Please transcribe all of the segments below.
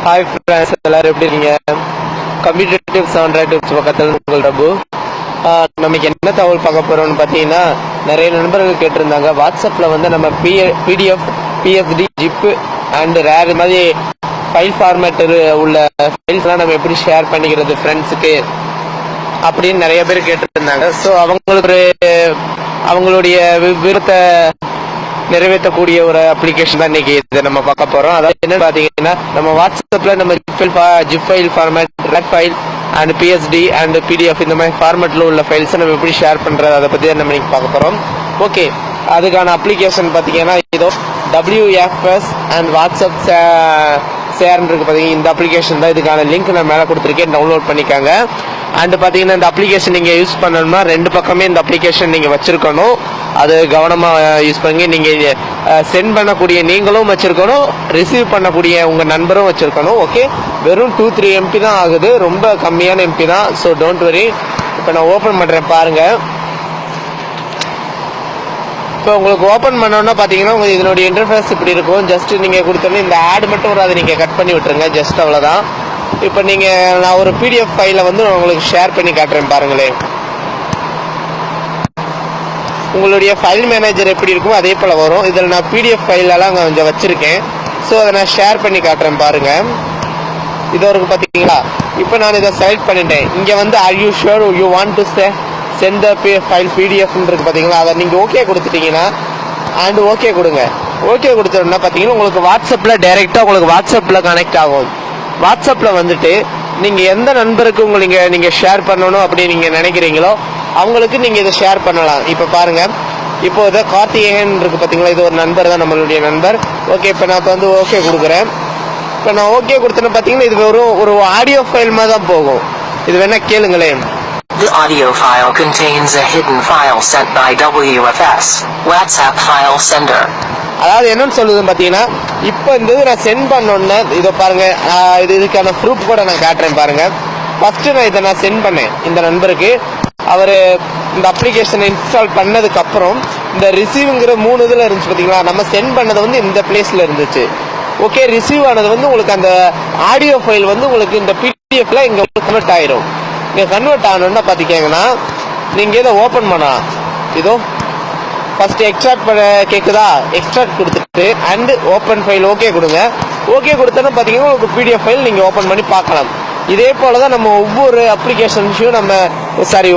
Hi friends, எல்லாரும் எப்படி இருக்கீங்க? கம்ப்யூட்டர் டிப்ஸ் ஆண்ட்ராய்ட் டிப்ஸ் பக்கத்தில் உங்கள் ரபு. நமக்கு என்ன தகவல் பார்க்க போகிறோம்னு பார்த்தீங்கன்னா, நிறைய நண்பர்கள் கேட்டிருந்தாங்க வாட்ஸ்அப்பில் வந்து நம்ம PDF, PST, zip and RAR மாதிரி ஃபைல் ஃபார்மேட் உள்ள ஃபைல்ஸ்லாம் நம்ம எப்படி ஷேர் பண்ணிக்கிறது ஃப்ரெண்ட்ஸுக்கு அப்படின்னு நிறைய பேர் கேட்டிருந்தாங்க. ஸோ அவங்களுடைய விருப்பத்தை நிறைவேற்றக்கூடிய ஒரு அப்ளிகேஷன் தான் இன்னைக்கு இதை நம்ம பார்க்க போறோம். அதாவது என்ன பாத்தீங்கன்னா, நம்ம வாட்ஸ்அப்ல நம்ம ஜிப் ஃபைல் ஃபார்மேட், ரெட் file and PST and PDF இந்த மாதிரி ஃபார்மேட்ல உள்ள ஃபைல்ஸை நம்ம எப்படி ஷேர் பண்றது அதை பத்தி நம்ம இன்னைக்கு பார்க்க போறோம். ஓகே, அதுக்கான அப்ளிகேஷன் பாத்தீங்கன்னா இதோ WFS அண்ட் வாட்ஸ்அப் ஷேர்னு இருக்கு பாத்தீங்கன்னா, இந்த அப்ளிகேஷன் தான். இதுக்கான லிங்க் நான் மேலே கொடுத்துருக்கேன், டவுன்லோட் பண்ணிக்காங்க. அண்ட் பாத்தீங்கன்னா இந்த அப்ளிகேஷன் நீங்க யூஸ் பண்ணணும்னா ரெண்டு பக்கமே இந்த அப்ளிகேஷன் நீங்க வச்சிருக்கணும். அது கவனமா யூஸ் பண்ணி நீங்க சென்ட் பண்ணக்கூடிய நீங்களும் வச்சிருக்கணும், ரிசீவ் பண்ணக்கூடிய உங்க நண்பரும் வச்சிருக்கணும். ஓகே, வெறும் 2-3 MB தான் ஆகுது, ரொம்ப கம்மியான MP தான். So don't worry. இப்போ நான் ஓபன் பண்றேன் பாருங்க. இப்போ உங்களுக்கு ஓபன் பண்ணோம்னா பாத்தீங்கன்னா உங்களுக்கு இதனுடைய இன்டர்ஃபேஸ் இப்படி இருக்கும். ஜஸ்ட் நீங்க கொடுத்தோன்னே இந்த ஆட் மட்டும் வரும், அதை நீங்க கட் பண்ணி விட்டுருங்க. ஜஸ்ட் அவ்வளவுதான். இப்போ நான் ஒரு PDF ஃபைலை வந்து உங்களுக்கு ஷேர் பண்ணி காட்டுறேன் பாருங்களேன். உங்களுடைய ஃபைல் மேனேஜர் எப்படி இருக்கும் அதே போல வரும். இதில் நான் PDF ஃபைலெல்லாம் கொஞ்சம் வச்சிருக்கேன். ஸோ அதை நான் ஷேர் பண்ணி காட்டுறேன் பாருங்க. இது வரைக்கும் பார்த்தீங்களா? இப்போ நான் இதை செலக்ட் பண்ணிட்டேன். இங்கே வந்து are you sure you want to send the file PDF இருக்கு பார்த்தீங்களா? அதை நீங்கள் ஓகே கொடுத்துட்டீங்கன்னா அண்ட் ஓகே கொடுங்க. ஓகே கொடுத்தோம்னா பார்த்தீங்கன்னா உங்களுக்கு வாட்ஸ்அப்பில் டைரெக்டாக உங்களுக்கு வாட்ஸ்அப்பில் கனெக்ட் ஆகும். வாட்ஸ்அப்பில் வந்துட்டு நீங்கள் எந்த நண்பருக்கு நீங்கள் ஷேர் பண்ணணும் அப்படி நீங்கள் நினைக்கிறீங்களோ அவங்களுக்கு நீங்கள் இதை ஷேர் பண்ணலாம். இப்போ பாருங்க, இப்போ இதை கார்த்திகேயன் இருக்கு பார்த்தீங்களா? இது ஒரு நண்பர் தான், நம்மளுடைய நண்பர். ஓகே, இப்போ நான் வந்து ஓகே கொடுக்குறேன். இப்போ நான் ஓகே கொடுத்தேன்னு பார்த்தீங்கன்னா இது ஒரு ஆடியோ ஃபைல் மாதிரி தான் போகும். இது வேணா கேளுங்களேன். The audio file contains a hidden file sent by WFS, WhatsApp file sender. அதாவது என்னன்னு சொல்லுதுன்னு பார்த்தீங்கன்னா, இப்போ இந்த இது நான் சென்ட் பண்ணோன்னே இதை பாருங்க, இதுக்கான ப்ரூஃப் கூட நான் காட்டுறேன் பாருங்க. ஃபர்ஸ்ட் நான் சென்ட் பண்ணேன் இந்த நண்பருக்கு. அவர் இந்த அப்ளிகேஷனை இன்ஸ்டால் பண்ணதுக்கு அப்புறம் இந்த ரிசீவ்ங்கிற 3 இதில் இருந்துச்சு பார்த்தீங்களா? நம்ம சென்ட் பண்ணது வந்து இந்த பிளேஸ்ல இருந்துச்சு. ஓகே, ரிசீவ் ஆனது வந்து உங்களுக்கு அந்த ஆடியோ ஃபைல் வந்து உங்களுக்கு இந்த PDFல இங்கே கன்வெர்ட் ஆயிரும். நீங்கள் கன்வெர்ட் ஆகணும்னா பார்த்திங்கன்னா நீங்கள் இதை ஓப்பன் பண்ணலாம். இதோ ஃபர்ஸ்ட் எக்ஸ்ட்ராக்ட் பண்ண கேட்குதா? எக்ஸ்ட்ராக்ட் கொடுத்துட்டு அண்ட் ஓப்பன் ஃபைல் ஓகே கொடுங்க. ஓகே கொடுத்தோன்னா பார்த்தீங்கன்னா உங்களுக்கு PDF ஃபைல் நீங்கள் ஓப்பன் பண்ணி பார்க்கலாம். இதே போல தான் நம்ம ஒவ்வொரு அப்ளிகேஷன்ஸையும்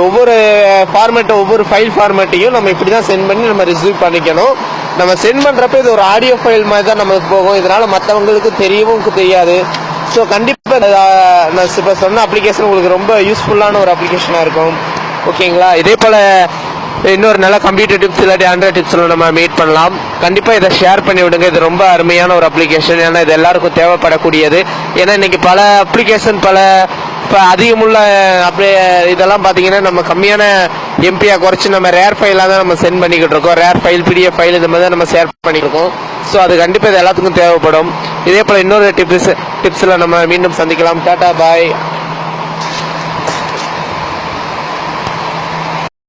ஒவ்வொரு ஃபார்மேட்டும், ஒவ்வொரு ஃபைல் ஃபார்மேட்டையும் நம்ம இப்படி தான் சென்ட் பண்ணி நம்ம ரிசீவ் பண்ணிக்கணும். நம்ம சென்ட் பண்ணுறப்ப இது ஒரு ஆடியோ ஃபைல் மாதிரி தான் நமக்கு போகும். இதனால் மற்றவங்களுக்கு தெரியவும் தெரியாது. ஸோ கண்டிப்பாக நான் இப்போ சொன்ன அப்ளிகேஷன் உங்களுக்கு ரொம்ப யூஸ்ஃபுல்லான ஒரு அப்ளிகேஷனாக இருக்கும். ஓகேங்களா? இதே போல் இன்னொரு நல்ல கம்ப்யூட்டர் டிப்ஸ் இல்லாட்டி ஆண்ட்ராய்ட் டிப்ஸ்ல நம்ம மீட் பண்ணலாம். கண்டிப்பா இதை ஷேர் பண்ணி விடுங்க. இது ரொம்ப அருமையான ஒரு அப்ளிகேஷன். ஏன்னா இது எல்லாருக்கும் தேவைப்படக்கூடியது. ஏன்னா இன்னைக்கு பல அப்ளிகேஷன் இப்போ அதிகமுள்ள இதெல்லாம் பார்த்தீங்கன்னா நம்ம கம்மியான MP குறைச்சி நம்ம ரேர் ஃபைலாக தான் நம்ம சென்ட் பண்ணிக்கிட்டு இருக்கோம். ரேர் ஃபைல், PDF ஃபைல் இந்த மாதிரி தான் நம்ம ஷேர் பண்ணிட்டு இருக்கோம். ஸோ அது கண்டிப்பாக இது எல்லாத்துக்கும் தேவைப்படும். இதே போல இன்னொரு டிப்ஸ்ல நம்ம மீண்டும் சந்திக்கலாம். டாடா, பாய்.